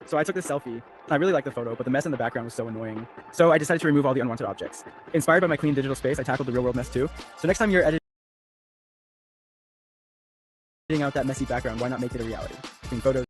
So I took this selfie, and I really liked the photo, but the mess in the background was so annoying. So I decided to remove all the unwanted objects. Inspired by my clean digital space, I tackled the real world mess too. So next time you're editing out that messy background, why not make it a reality? Clean photos.